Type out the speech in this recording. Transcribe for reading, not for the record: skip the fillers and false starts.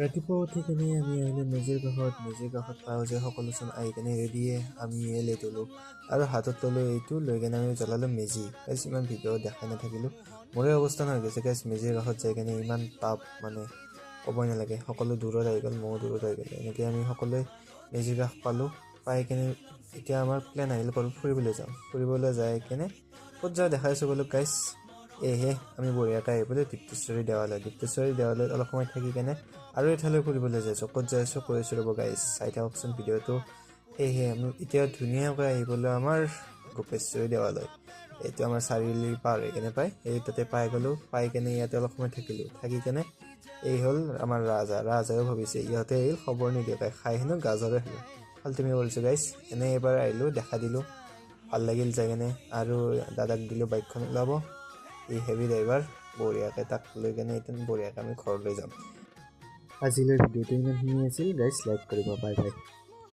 ৰাতিপুৱা উঠি কেনে আমি আহিলোঁ মেজিৰ কাষত পাওঁ যে সকলোচোন আহি কেনে ৰেডিয়ে আমি লেট হ'লোঁ আৰু হাতত ল'লোঁ এইটো লৈ কেনে আমি জ্বলালোঁ মেজি। গাইছ ইমান ভিডিঅ' দেখাই নাথাকিলোঁ, মোৰে অৱস্থা হৈ গৈছে গাইছ মেজিৰ কাষত যাই কেনে ইমান তাপ মানে ক'বই নালাগে। সকলো দূৰত আহি গ'ল, ময়ো দূৰত আহি গ'লোঁ। এনেকৈ আমি সকলোৱে মেজিৰ কাষ পালোঁ। পাই কেনে এতিয়া আমাৰ প্লেন আহিল ক'ৰবাত ফুৰিবলৈ যাওঁ। ফুৰিবলৈ যাই কেনে ক'ত যাওঁ দেখাইছোঁ ক'লোঁ গাইছ আমি বঢ়িয়াকৈ আহি পেলাই দীপ্তেশ্বৰী দেৱালয়ত অলপ সময় থাকি কেনে আৰু এঠাইলৈ ফুৰিবলৈ যাইছোঁ। ক'ত যাইছোঁ কৈ আছোঁ ৰ'ব গাইছ, চাই থাককচোন ভিডিঅ'টো। আমি এতিয়া ধুনীয়াকৈ আহি গ'লোঁ আমাৰ গোপেশ্বৰী দেৱালয়। এইটো আমাৰ চাৰিআলি পাৰ হৈ কেনে পায়, তাতে পাই গ'লোঁ। পাই কেনে ইয়াতে অলপ সময় থাকিলোঁ। থাকি কেনে এই হ'ল আমাৰ ৰাজহাঁহেও ভাবিছে ইহঁতে আহিল খবৰ নিদিয়াকৈ, খাই হেনো গাজৰে খালোঁ। ফাল্টুমি কৰিছোঁ গাইছ। এনেই এবাৰ আহিলোঁ, দেখা দিলোঁ, ভাল লাগিল যাই কেনে। আৰু দাদাক দিলোঁ বাইকখন ওলাব, হেভি ড্ৰাইভাৰ, বঢ়িয়াকৈ তাক লৈ কেনে এতিয়া বঢ়িয়াকৈ আমি ঘৰলৈ যাম। আজিলৈ ভিডিঅ'টো ইমানখিনি আছিল গাইছ, লাইক কৰিব, বাই বাই।